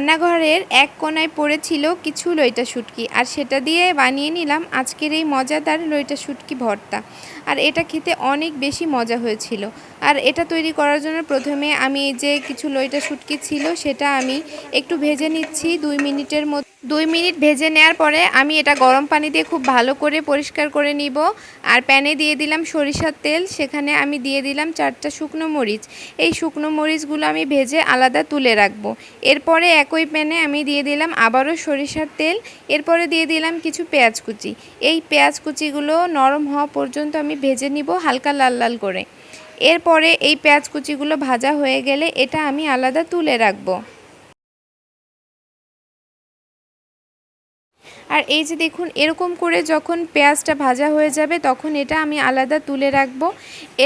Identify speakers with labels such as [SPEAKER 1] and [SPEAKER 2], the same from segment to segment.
[SPEAKER 1] রান্নাঘরের এক কোণায় পড়েছিল কিছু লইটা শুটকি, আর সেটা দিয়ে বানিয়ে নিলাম আজকের এই মজাদার লইটা শুটকি ভর্তা। আর এটা খেতে অনেক বেশি মজা হয়েছিল। আর এটা তৈরি করার জন্য প্রথমে আমি এই যে কিছু লইটা শুটকি ছিল সেটা আমি একটু ভেজে নিচ্ছি 2 মিনিটের মতো। 2 মিনিট ভেজে নেওয়ার পরে আমি এটা গরম পানি দিয়ে খুব ভালো করে পরিষ্কার করে নিব। আর প্যানে দিয়ে দিলাম সরিষার তেল, সেখানে আমি দিয়ে দিলাম 4টা শুকনো মরিচ। এই শুকনো মরিচগুলো আমি ভেজে আলাদা তুলে রাখবো। এরপরে একই প্যানে আমি দিয়ে দিলাম আবারও সরিষার তেল, এরপরে দিয়ে দিলাম কিছু পেঁয়াজ কুচি। এই পেঁয়াজ কুচিগুলো নরম হওয়া পর্যন্ত আমি ভেজে নিব হালকা লাল লাল করে। এরপরে এই পেঁয়াজ কুচিগুলো ভাজা হয়ে গেলে এটা আমি আলাদা তুলে রাখবো। আর এই যে দেখুন, এরকম করে যখন পেঁয়াজটা ভাজা হয়ে যাবে তখন এটা আমি আলাদা তুলে রাখবো।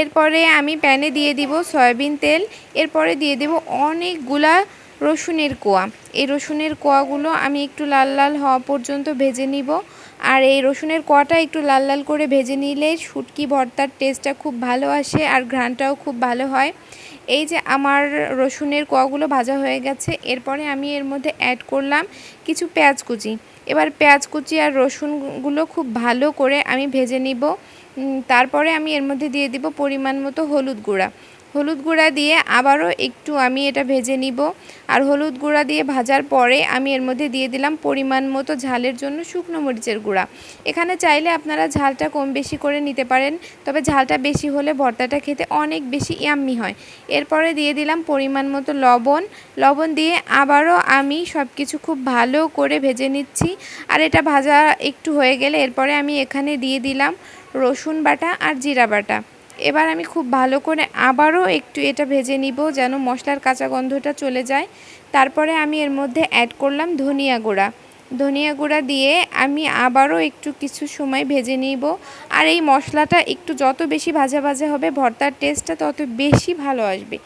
[SPEAKER 1] এরপরে আমি প্যানে দিয়ে দিব সয়াবিন তেল, এরপরে দিয়ে দেব অনেকগুলা রসুনের কোয়া। এই রসুনের কোয়াগুলো আমি একটু লাল লাল হওয়া পর্যন্ত ভেজে নিব। আর এই রসুনের কোয়াটা একটু লাল লাল করে ভেজে নিলে শুটকি ভর্তার টেস্টটা খুব ভালো আসে আর ঘ্রাণটাও খুব ভালো হয়। এই যে আমার রসুনের কোয়াগুলো ভাজা হয়ে গেছে, এরপরে আমি এর মধ্যে অ্যাড করলাম কিছু পেঁয়াজ কুচি। এবার পেঁয়াজ কুচি আর রসুনগুলো খুব ভালো করে আমি ভেজে নিব। তারপরে আমি এর মধ্যে দিয়ে দিব পরিমাণ মতো হলুদ গুঁড়া। হলুদ গুঁড়া দিয়ে আবারও একটু আমি এটা ভেজে নিব। আর হলুদ গুঁড়া দিয়ে ভাজার পরে আমি এর মধ্যে দিয়ে দিলাম পরিমাণ মতো ঝালের জন্য শুকনো মরিচের গুঁড়া। এখানে চাইলে আপনারা ঝালটা কম বেশি করে নিতে পারেন, তবে ঝালটা বেশি হলে ভর্তাটা খেতে অনেক বেশি ইয়াম্মি হয়। এরপরে দিয়ে দিলাম পরিমাণ মতো লবণ দিয়ে আবারও আমি সব কিছু খুব ভালো করে ভেজে নিচ্ছি। আর এটা ভাজা একটু হয়ে গেলে এরপরে আমি এখানে দিয়ে দিলাম রসুন বাটা আর জিরা বাটা। এবার আমি খুব ভালো করে আবারও একটু এটা ভেজে নিব যেন মশলার কাঁচা গন্ধটা চলে যায়। তারপরে আমি এর মধ্যে অ্যাড করলাম ধনিয়া গুঁড়া দিয়ে আমি আবারও একটু কিছু সময় ভেজে নিব। আর এই মশলাটা একটু যত বেশি ভাজা ভাজা হবে ভর্তার টেস্টটা তত বেশি ভালো আসবে।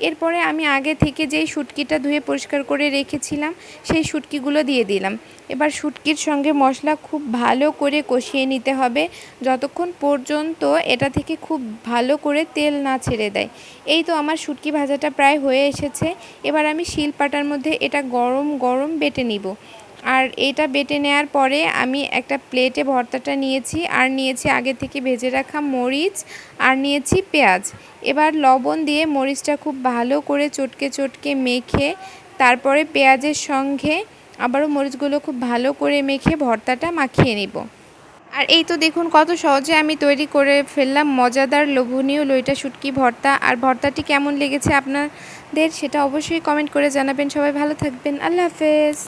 [SPEAKER 1] এরপরে আমি আগে থেকে যেই শুটকিটা ধুয়ে পরিষ্কার করে রেখেছিলাম সেই শুটকিগুলো দিয়ে দিলাম। এবার শুটকির সঙ্গে মশলা খুব ভালো করে কষিয়ে নিতে হবে যতক্ষণ পর্যন্ত এটা থেকে খুব ভালো করে তেল না ছেড়ে দেয়। এই তো আমার শুটকি ভাজাটা প্রায় হয়ে এসেছে। এবার আমি শিলপাটার মধ্যে এটা গরম গরম বেটে নিব। আর এটা বেটে নেওয়ার পরে আমি একটা প্লেটে ভর্তাটা নিয়েছি, আর নিয়েছি আগে থেকে ভেজে রাখা মরিচ, আর নিয়েছি পেঁয়াজ। এবার লবণ দিয়ে মরিচটা খুব ভালো করে চটকে চটকে মেখে তারপরে পেঁয়াজের সঙ্গে আবারও মরিচগুলো খুব ভালো করে মেখে ভর্তাটা মাখিয়ে নিব। আর এই তো দেখুন কত সহজে আমি তৈরি করে ফেললাম মজাদার লোভনীয় লইটা শুটকি ভর্তা। আর ভর্তাটি কেমন লেগেছে আপনাদের সেটা অবশ্যই কমেন্ট করে জানাবেন। সবাই ভালো থাকবেন। আল্লাহ হাফেজ।